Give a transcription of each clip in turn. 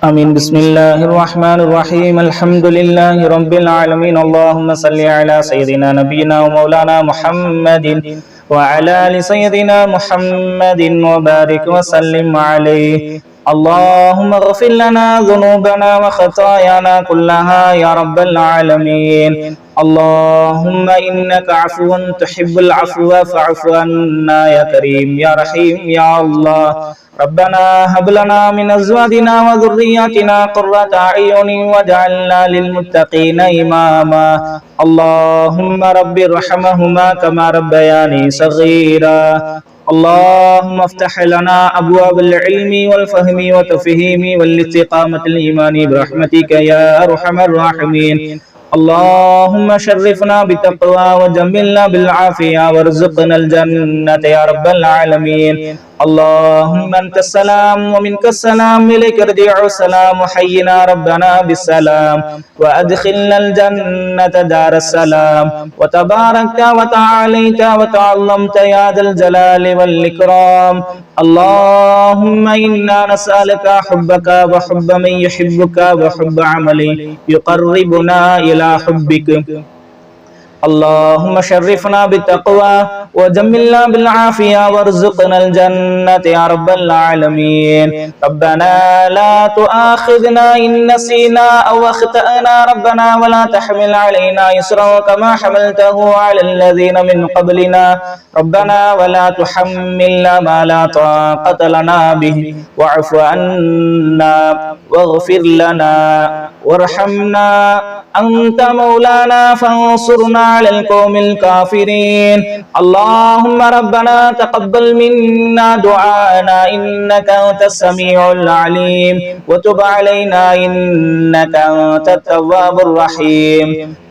آمين. بسم الله الرحمن الرحيم. الحمد لله رب العالمين. اللهم صل على سيدنا نبينا ومولانا محمد وعلى آل سيدنا محمد وبارك وسلم عليه. اللهم اغفر لنا ذنوبنا وخطايانا كلها يا رب العالمين. اللهم إنك عفو تحب العفو فاعف عنا يا كريم يا رحيم يا الله. ربنا هب لنا من أزواجنا وذرياتنا قرة أعين واجعلنا للمتقين إماما. اللهم رب ارحمهما كما ربياني صغيرا. اللهم افتح لنا أبواب العلم والفهم والتفهيم والاستقامة الإيمان برحمتك يا أرحم الراحمين. اللهم شرفنا بالتقوى وجملنا بالعافية وارزقنا الجنة يا رب العالمين. اللهم أنت السلام ومنك السلام إليك يرجع السلام. حينا ربنا بالسلام وأدخلنا الجنة دار السلام. وتباركت وتعاليت وتعظمت يا ذا الجلال والإكرام. اللهم إنا نسألك حبك وحب من يحبك وحب عمل يقربنا إلى حبك. اللهم شرفنا بالتقوى وجملنا بالعافية وارزقنا الجنة يا رب العالمين. ربنا لا تؤاخذنا إن نسينا أو أخطأنا ربنا ولا تحمل علينا إصرا كما حملته على الذين من قبلنا ربنا ولا تحملنا ما لا طاقة لنا به واعف عنا واغفر لنا وارحمنا أنت مولانا فانصرنا على القوم الكافرين. اللهم ربنا تقبل منا دعاءنا إنك أنت السميع العليم وتب علينا إنك أنت التواب الرحيم.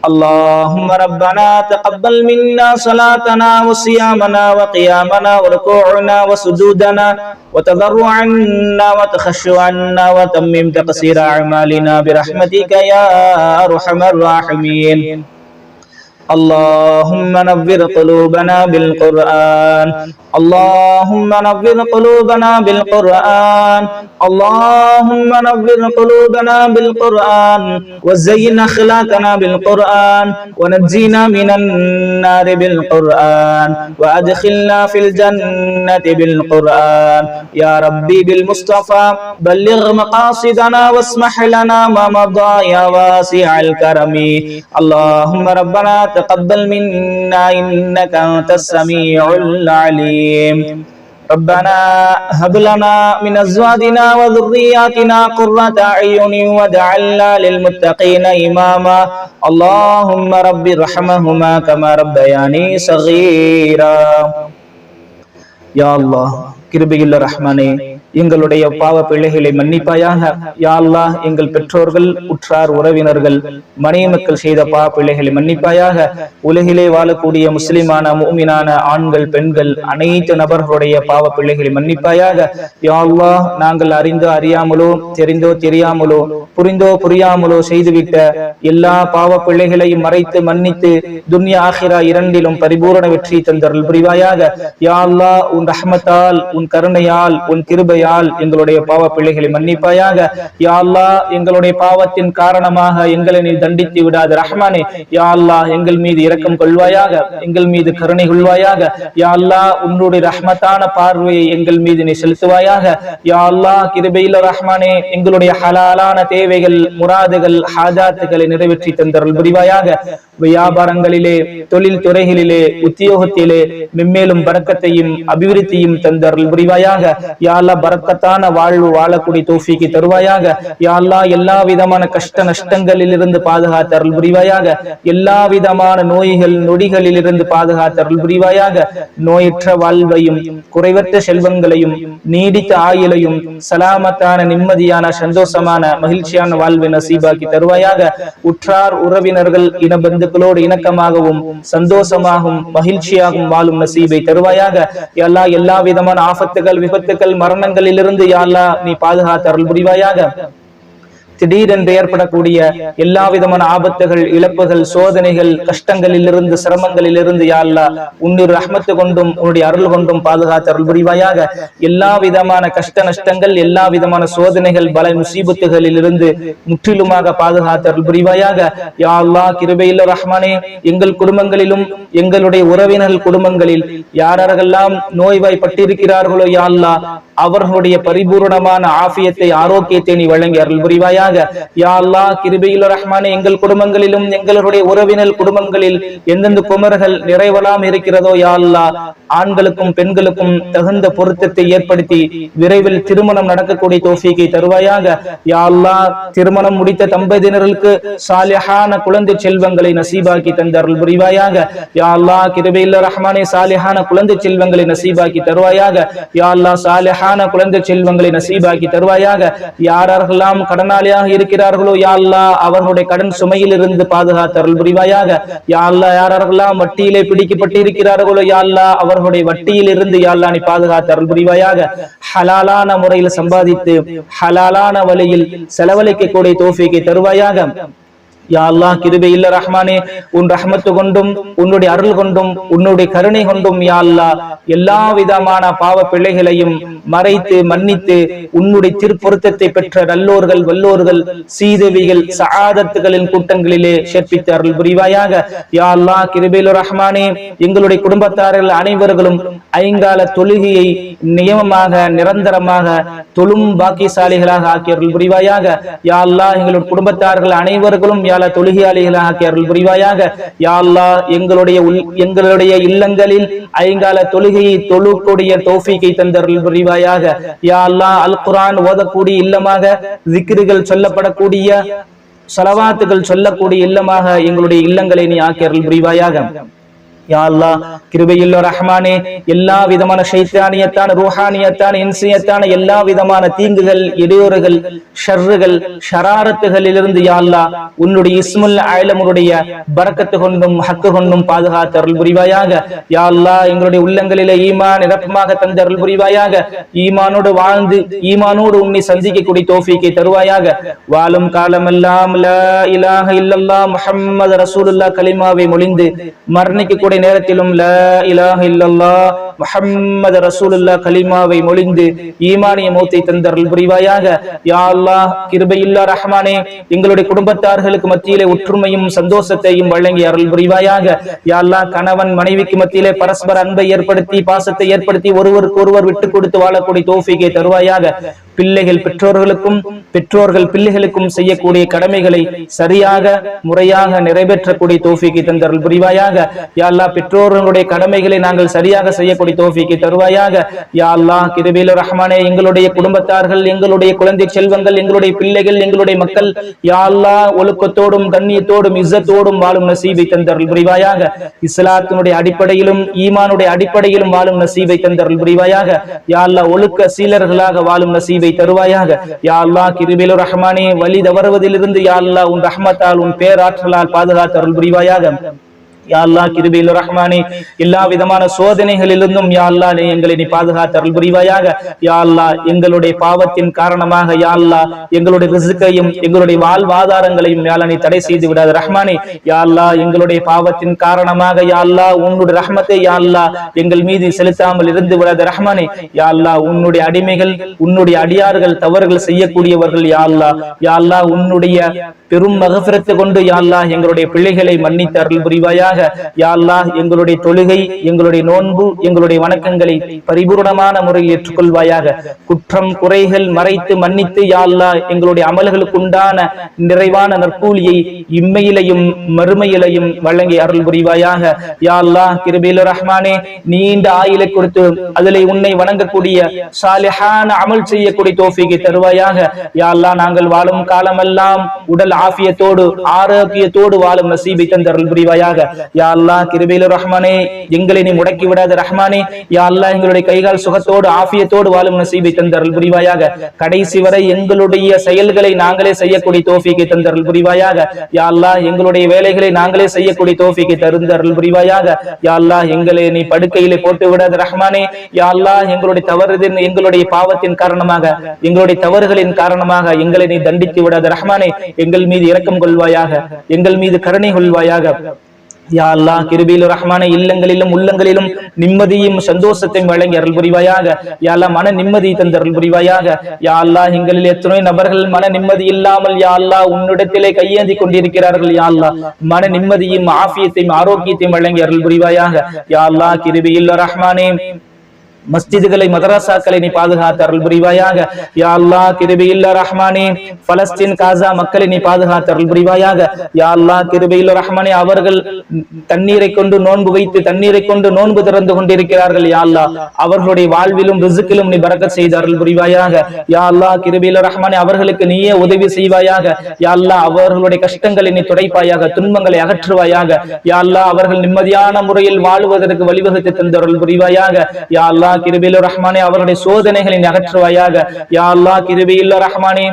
اللهم ربنا تقبل منا صلاتنا وصيامنا وقيامنا وركوعنا وسجودنا وتضرعنا وتخشعنا وتمم تقصير أعمالنا برحمتك يا أرحم الراحمين. اللهم نور قلوبنا بالقرآن. اللهم نور قلوبنا بالقرآن. اللهم نور قلوبنا بالقرآن وزين أخلاقنا بالقرآن ونجينا من النار بالقرآن وأدخلنا في الجنة بالقرآن. يا ربي بالمصطفى بلغ مقاصدنا واسمح لنا ما مضى يا واسع الكرم. اللهم ربنا تقبل منا إنك أنت السميع العليم. ربنا هب لنا من أزواجنا وذرياتنا قرة أعين واجعلنا للمتقين إماما. اللهم رب ارحمهما كما ربياني صغيرا. يا الله கிருபையுள்ள ரஹ்மானே, எங்களுடைய பாவ பிழைகளை மன்னிப்பாயாக. யா அல்லாஹ், எங்கள் பெற்றோர்கள், உற்றார், உறவினர்கள், மனைவி மக்கள் செய்த பாவ பிழைகளை மன்னிப்பாயாக. உலகிலே வாழக்கூடிய முஸ்லிமான மூமினான ஆண்கள், பெண்கள் அனைத்து நபர்களுடைய பாவ பிழைகளை மன்னிப்பாயாக. யா அல்லாஹ், நாங்கள் அறிந்தோ அறியாமலோ, தெரிந்தோ தெரியாமலோ, புரிந்தோ புரியாமலோ செய்துவிட்ட எல்லா பாவ பிழைகளையும் மறைத்து மன்னித்து துன்யா ஆகிரா இரண்டிலும் பரிபூரண வெற்றி தந்தருள் புரிவாயாக. யா அல்லாஹ், உன் ரஹ்மத்தால், உன் கருணையால், உன் கிருபையால் எங்களுடைய பாவ பிழைகளை மன்னிப்பாயாக. யா அல்லாஹ், எங்களுடைய பாவத்தின் காரணமாக எங்களை நீ தண்டித்து விடாத ரஹ்மானே. யா அல்லாஹ், எங்கள் மீது இரக்கம் கொள்வாயாக, எங்கள் மீது கருணை கொள்வாயாக. யா அல்லாஹ், உன்னுடைய ரஹ்மத்தான பார்வையை எங்கள் மீது நீ செலுத்துவாயாக. யா அல்லாஹ், கிருபையுள்ள ரஹ்மானே, எங்களுடைய ஹலாலான தேவைகள், முராதுகள், ஹாஜாத்துகளை நிறைவேற்றி தந்தருள் புரிவாயாக. வியாபாரங்களிலே, தொழில் துறைகளிலே, உத்தியோகத்திலே மென்மேலும் பரக்கத்தையும் அபிவிருத்தியும் தந்தருள் புரிவாயாக. யா அல்லாஹ், பரக்கத்தான வாழ்வு வாழக்கூடிய தௌஃபீக்கை தருவாயாக. யா அல்லாஹ், எல்லா விதமான கஷ்ட நஷ்டங்களில் இருந்து பாதுகாத்தருள் புரிவாயாக. எல்லா விதமான நோய்கள் நொடிகளில் இருந்து பாதுகாத்தருள் புரிவாயாக. நோயற்ற வாழ்வையும், குறைவற்ற செல்வங்களையும், நீடித்த ஆயுளையும், சலாமத்தான நிம்மதியான சந்தோஷமான மகிழ்ச்சியான வாழ்வை நசீபாக்கி தருவாயாக. உற்றார் உறவினர்கள் இனபந்துக்களோடு இணக்கமாகவும் சந்தோஷமாகவும் மகிழ்ச்சியாகவும் வாழும் நசீபை தருவாயாக. எல்லா விதமான ஆபத்துகள், விபத்துக்கள், மரணங்களிலிருந்து யா அல்லாஹ் நீ பாதுகாத்து அருள் புரிவாயாக. திடீரென்று ஏற்படக்கூடிய எல்லா விதமான ஆபத்துகள், இழப்புகள், சோதனைகள், கஷ்டங்களில் இருந்து, சிரமங்களில் இருந்து யா அல்லாஹ் உன்னுடைய ரஹ்மத்து கொண்டும் உன்னுடைய அருள் கொண்டும் பாதுகாத்து அருள் புரிவாயாக. எல்லா விதமான கஷ்ட நஷ்டங்கள், எல்லா விதமான சோதனைகள், பல முசீபத்துகளில் இருந்து முற்றிலுமாக பாதுகாத்து அருள் புரிவாயாக. யா அல்லாஹ் கிருபையுள்ள ரஹ்மானே, எங்கள் குடும்பங்களிலும் எங்களுடைய உறவினர்கள் குடும்பங்களில் யாரெல்லாம் நோய்வாய்ப்பட்டிருக்கிறார்களோ யா அல்லாஹ் அவர்களுடைய பரிபூர்ணமான ஆஃபியத்தை, ஆரோக்கியத்தை நீ வழங்கி அருள் புரிவாயாக. யா அல்லாஹ் கிருபையுள்ள ரஹ்மானே, எங்கள் குடும்பங்களிலும் எங்களுடைய உறவினர் குடும்பங்களில் எந்தெந்த குமர்கள் நிறைவலாம் இருக்கிறதோ யா அல்லாஹ் ஆண்களுக்கும் பெண்களுக்கும் தகுந்த பொருத்தத்தை ஏற்படுத்தி விரைவில் திருமணம் நடக்கக்கூடிய தௌஃபீகை தருவாயாக. யா அல்லாஹ் திருமணம் முடித்த தம்பதியினருக்கு சாலிஹான குழந்தை செல்வங்களை நசீபாக்கி தந்த அருள் புரிவாயாக. யா அல்லாஹ் கிருபையுள்ள ரஹ்மானே, சாலிஹான குழந்தை செல்வங்களை நசீபாக்கி தருவாயாக. யா அல்லாஹ் சாலிஹான குழந்தை செல்வங்களை நசீபாக்கி தருவாயாக. யாரெல்லாம் கடனாளியாக இருக்கிறார்களோ யா அல்லாஹ் அவர்களுடைய கடன் சுமையில் இருந்து பாதுகாத்து அருள் புரிவாயாக. யா அல்லாஹ் யாரெல்லாம் வட்டியிலே பிடிக்கப்பட்டு இருக்கிறார்களோ யா அல்லாஹ் அவர்களுடைய வட்டியில் இருந்து யா அல்லாஹ் நீ பாதுகாத்து அருள் புரிவாயாக. ஹலாலான முறையில் சம்பாதித்து ஹலாலான வழியில் செலவழிக்கக்கூடிய தௌஃபீகை தருவாயாக. யா அல்லாஹ் கிருபையுள்ள ரஹ்மானே, உன் ரஹ்மத்து கொண்டும் உன்னுடைய அருள் கொண்டும் உன்னுடைய கருணை கொண்டும் யா அல்லாஹ் எல்லா விதமான பாவ பிழைகளையும் மறைத்து மன்னித்து உன்னுடைய திருப்பொருத்தத்தை பெற்ற நல்லோர்கள், வல்லோர்கள், சீதவிகள், சஆதத்துகளின் கூட்டங்களிலே சேர்ப்பித்து அருள் புரிவாயாக. யா அல்லாஹ் கிருபையுள்ள ரஹ்மானே, எங்களுடைய குடும்பத்தார்கள் அனைவர்களும் ஐங்கால தொழுகையை நியமமாக நிரந்தரமாக தொழும் பாக்கியசாலிகளாக ஆக்கி அருள் புரிவாயாக. யா அல்லாஹ் எங்களுடைய குடும்பத்தார்கள் அனைவர்களும் தொழுகையாளிகளாக அருள் புரிவாயாக. யா அல்லாஹ் எங்களுடைய இல்லங்களில் ஐங்கால தொழுகையை தொழுக்கூடிய தௌஃபீகை தந்தருள் புரிவாயாக. யா அல்லாஹ் அல் குர்ஆன் ஓதக்கூடிய இல்லமாக, திக்ருகள் சொல்லப்படக்கூடிய, ஸலவாத்துகள் சொல்லக்கூடிய இல்லமாக எங்களுடைய இல்லங்களை நீ ஆக்கி அருள் புரிவாயாக. யா அல்லாஹ் கிருபையுள்ள ரஹ்மானே, எல்லா விதமான ஷைத்தானியத்தான, ரூஹானியத்தான, இன்சியத்தான எல்லா விதமான தீங்குகள், இடையூறுகள், ஷர்றுகள், ஷராரத்துகளிலிருந்து யா அல்லாஹ் உன்னுடைய இஸ்முல் ஆலமுடைய பரக்கத்து கொண்டும் ஹக்கு கொண்டும் பாதுகாத்து அருள் புரிவாயாக. யா அல்லாஹ் எங்களுடைய உள்ளங்களிலே ஈமான் நிரப்பமாக தந்த அருள் புரிவாயாக. ஈமானோடு வாழ்ந்து ஈமானோடு உன்னை சந்திக்கக்கூடிய தௌஃபீகை தருவாயாக. வாழும் காலமெல்லாம் லா இலாஹ இல்லல்லாஹ் முஹம்மது ரசூலுல்லாஹ் கலிமாவை மொழிந்து மரணிக்கக்கூடிய நேரத்திலும் லா இலாஹ இல்லல்லாஹ் முஹம்மது ரசூலுல்லாஹ் கலிமாவை மொழிந்து ஈமானிய மௌத்தை தந்தருள் புரிவாயாக. யா அல்லாஹ் கிருபையுள்ள ரஹ்மானே, எங்களுடைய குடும்பத்தார்களுக்கு மத்தியிலே ஒற்றுமையும் சந்தோஷத்தையும் வழங்கி அருள் புரிவாயாக. யா அல்லாஹ் கணவன் மனைவிக்கு மத்தியிலே பரஸ்பர அன்பை ஏற்படுத்தி, பாசத்தை ஏற்படுத்தி, ஒருவருக்கு ஒருவர் விட்டு கொடுத்து வாழக்கூடிய தௌஃபீகை தருவாயாக. பிள்ளைகள் பெற்றோர்களுக்கும், பெற்றோர்கள் பிள்ளைகளுக்கும் செய்யக்கூடிய கடமைகளை சரியாக முறையாக நிறைவேற்றக்கூடிய தௌஃபீகை தந்தருள் புரிவாயாக. யா அல்லாஹ் பெற்றோர்களுடைய கடமைகளை நாங்கள் சரியாக செய்யக்கூடிய தௌஃபீகை தருவாயாக. யா அல்லாஹ் கிருபையுள்ள ரஹ்மானே, எங்களுடைய குடும்பத்தார்கள், எங்களுடைய குழந்தை செல்வங்கள், எங்களுடைய பிள்ளைகள், எங்களுடைய மக்கள் யா அல்லாஹ் ஒழுக்கத்தோடும் கண்ணியத்தோடும் இஸ்ஸத்தோடும் வாழும் நசீபை தந்தருள் புரிவாயாக. இஸ்லாத்தினுடைய அடிப்படையிலும் ஈமானுடைய அடிப்படையிலும் வாழும் நசீபை தந்தருள் புரிவாயாக. யா அல்லாஹ் ஒழுக்க சீலர்களாக வாழும் நசீபை தருவாயாக. யா அல்லாஹ் கிருபையுள்ள ரஹ்மானே, வழி தவறுவதிலிருந்து யா அல்லாஹ் உன் ரஹ்மத்தால், உன் பேராற்றலால் பாதுகாத்து அருள் புரிவாயாக. யா அல்லாஹ் கிருபையுள்ள ரஹ்மானே, எல்லா விதமான சோதனைகளிலிருந்தும் யா அல்லாஹ் எங்களை நீ பாதுகாத்து அருள் புரிவாயாக. யா அல்லாஹ் எங்களுடைய பாவத்தின் காரணமாக யா அல்லாஹ் எங்களுடைய ரிஸ்கையும் எங்களுடைய வாழ்வாதாரங்களையும் யா அல்லாஹ் நீ தடை செய்து விடாத ரஹ்மானே. யா அல்லாஹ் எங்களுடைய பாவத்தின் காரணமாக யா அல்லாஹ் உன்னுடைய ரஹ்மத்தை யா அல்லாஹ் எங்கள் மீது செலுத்தாமல் இருந்து விடாத ரஹ்மானே. யா அல்லாஹ் உன்னுடைய அடிமைகள், உன்னுடைய அடியார்கள் தவறுகள் செய்யக்கூடியவர்கள் யா அல்லாஹ். யா அல்லாஹ் உன்னுடைய பெரும் மகஃபிரத்து கொண்டு யா அல்லாஹ் எங்களுடைய பிள்ளைகளை மன்னித்து அருள் புரிவாயாக. யா அல்லாஹ் எங்களுடைய தொழுகை, எங்களுடைய நோன்பு, எங்களுடைய வணக்கங்களை பரிபூர்ணமான முறையில் ஏற்றுக்கொள்வாயாக. குற்றம் குறைகள் மறைத்து மன்னித்து யா அல்லாஹ் எங்களுடைய அமல்களுக்கு உண்டான நிறைவான நற்கூலியை இம்மையிலையும் மறுமையிலையும் வழங்கி அருள் புரிவாயாக. யா அல்லாஹ் கிருபையுள்ள ரஹ்மானே, நீண்ட ஆயுளை கொடுத்து அதிலே உன்னை வணங்கக்கூடிய சாலிஹான அமல் செய்யக்கூடிய தௌஃபீகை தருவாயாக. யா அல்லாஹ் நாங்கள் வாழும் காலமெல்லாம் உடல் ஆஃபியத்தோடு ஆரோக்கியத்தோடு வாழும் நசீபை தந்தருள் புரிவாயாக. யா அல்லாஹ் கிருபையுள்ள ரஹ்மானே எங்களை நீ முடக்கி விடாத ரஹ்மானே. யா அல்லாஹ் எங்களுடைய கைகால் சுகத்தோடு ஆஃபியத்தோடு வாழும் நசீபை தந்தருள் புரிவாயாக. கடைசி வரை எங்களுடைய செயல்களை நாங்களே செய்யக்கூடிய தௌஃபீகை தந்தருள் புரிவாயாக. யா அல்லாஹ் எங்களுடைய வேலைகளை நாங்களே செய்யக்கூடிய தௌஃபீகை தந்தருள் புரிவாயாக. யா அல்லாஹ் எங்களை நீ படுக்கையிலே போட்டு விடாத ரஹ்மானே. யா அல்லாஹ் எங்களுடைய தவறுதின் எங்களுடைய பாவத்தின் காரணமாக எங்களுடைய தவறுகளின் காரணமாக எங்களை நீ தண்டித்து விடாத ரஹ்மானே. எங்கள் மீது இரக்கம் கொள்வாயாக, எங்கள் மீது கருணை கொள்வாயாக. யா அல்லாஹ் கிருபையுள்ள ரஹ்மானே இல்லங்களிலும் உள்ளங்களிலும் நிம்மதியும் சந்தோஷத்தையும் வழங்கி அருள் புரிவாயாக. யா அல்லாஹ் மன நிம்மதி தந்து அருள் புரிவாயாக. யா அல்லாஹ் எங்களில் எத்தனை நபர்கள் மன நிம்மதி இல்லாமல் யா அல்லாஹ் உன்னிடத்திலே கையேந்தி கொண்டிருக்கிறார்கள். யா அல்லாஹ் மன நிம்மதியும் ஆஃபியத்தையும் ஆரோக்கியத்தையும் வழங்கி அருள் புரிவாயாக. யா அல்லாஹ் கிருபையுள்ள ரஹ்மானே மஸ்ஜிதுகளை மதரசாக்களை நீ பாதுகாத்து அருள் புரிவாயாக. யா அல்லாஹ் கிருபையுள்ள ரஹ்மானே பலஸ்தீன் காசா மக்களை நீ பாதுகாத்து அருள் புரிவாயாக. யா அல்லாஹ் கிருபையுள்ள ரஹ்மானே அவர்கள் தண்ணீரை கொண்டு நோன்பு வைத்து தண்ணீரை கொண்டு நோன்பு திறந்து கொண்டிருக்கிறார்கள். யா அல்லாஹ் அவர்களுடைய வாழ்விலும் ரிஸ்கிலும் நீ பரக்கத் செய்து அருள் புரிவாயாக. யா அல்லாஹ் கிருபையுள்ள ரஹ்மானே அவர்களுக்கு நீயே உதவி செய்வாயாக. யா அல்லாஹ் அவர்களுடைய கஷ்டங்களை நீ துடைப்பாயாக, துன்பங்களை அகற்றுவாயாக. யா அல்லாஹ் அவர்கள் நிம்மதியான முறையில் வாழ்வதற்கு வழிவகுத்து தந்து அருள் புரிவாயாக. யா அல்லாஹ் கிருபையுள்ள ரஹ்மானே அவர்களுடைய சோதனைகளை அகற்றுவாயாக. யா அல்லாஹ் கிருபையுள்ள ரஹ்மானே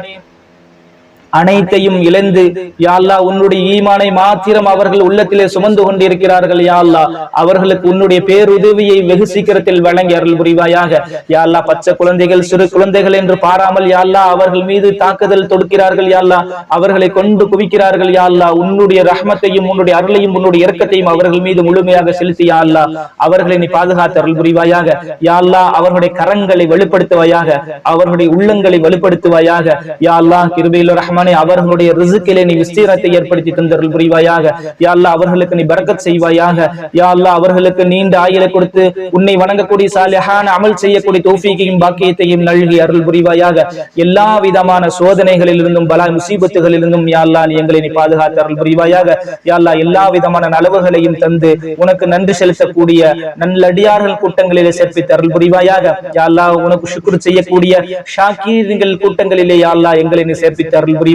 அனைத்தையும் இழந்து யா அல்லாஹ் உன்னுடைய ஈமானை மாத்திரம் அவர்கள் உள்ளத்திலே சுமந்து கொண்டிருக்கிறார்கள். யா அல்லாஹ் அவர்களுக்கு உன்னுடைய பேருதவியை வெகு சீக்கிரத்தில் வழங்கி அருள் புரிவாயாக. யா அல்லாஹ் பச்சை குழந்தைகள் சிறு குழந்தைகள் என்று பாராமல் யா அல்லாஹ் அவர்கள் மீது தாக்குதல் தொடுக்கிறார்கள். யா அல்லாஹ் அவர்களை கொண்டு குவிக்கிறார்கள். யா அல்லாஹ் உன்னுடைய ரஹ்மத்தையும் உன்னுடைய அருளையும் உன்னுடைய இரக்கத்தையும் அவர்கள் மீது முழுமையாக செலுத்தி யா அல்லாஹ் அவர்களை நீ பாதுகாத்து அருள் புரிவாயாக. யா அல்லாஹ் அவர்களுடைய கரங்களை வெளிப்படுத்துவாயாக, அவர்களுடைய உள்ளங்களை வெளிப்படுத்துவாயாக. யா அல்லாஹ் கிருபையுள்ள ரஹ்மானே அவர்களுடைய ரிஸ்கிலே நீ விஸ்தீரத்தை ஏற்படுத்தி தந்தருள் புரிவாயாக. யா அல்லாஹ் அவர்களுக்கு நீ பரக்கத் செய்வாயாக. யா அல்லாஹ் அவர்களுக்கு நீண்ட ஆயுளை கொடுத்து உன்னை வணங்கக்கூடிய சாலிஹான அமல் செய்யக்கூடிய தௌஃபீகையும் பாக்கியத்தையும் நல்கி அருள் புரிவாயாக. எல்லா விதமான சோதனைகளில் இருந்தும் பலா முசீபத்துகளில் இருந்தும் யா அல்லாஹ் நீ எங்களை நீ பாதுகாத்து அருள் புரிவாயாக. யா அல்லாஹ் எல்லா விதமான நலவுகளையும் தந்து உனக்கு நன்றி செலுத்தக்கூடிய நல்லடியார்கள் கூட்டங்களிலே சேர்ப்பித்து அருள் புரிவாயாக. யா அல்லாஹ் உனக்கு ஷுக்ர் செய்யக்கூடிய ஷாக்கீர்கள் கூட்டங்களிலே யா அல்லாஹ் எங்களை நீ சேர்ப்பித்து அருள் புரிவாயாக.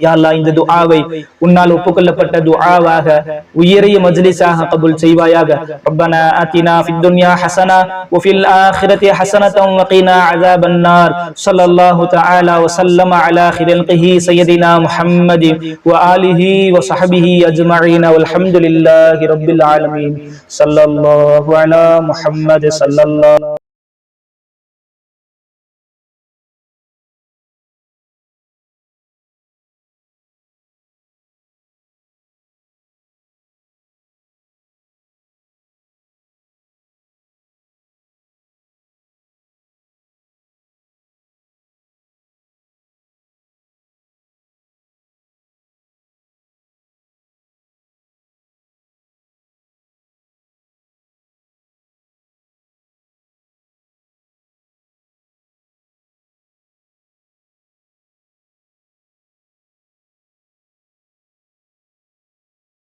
யா அல்லாஹ் இந்த துஆவை உன்னால் ஒப்புக்கொள்ளப்பட்ட துஆவாக உயரிய மஜ்லிஸாக கபூல் செய்வாயாக. ரப்பனா ஆதினா ஃபித் துன்யா ஹஸனா வ ஃபில் ஆখিরাতি ஹஸனத்தன் வ கீனா அஸாபன் நார். ஸல்லல்லாஹு தஆலா வ ஸல்லம அலா খিলকিহি சய்யிதினா முஹம்மத் வ ஆலிஹி வ ஸஹ்பிஹி அஜ்மஈன் வல்ஹம்துலில்லாஹி ரப்பில் ஆலமீன். ஸல்லல்லாஹு அலா முஹம்மத் ஸல்லல்லாஹு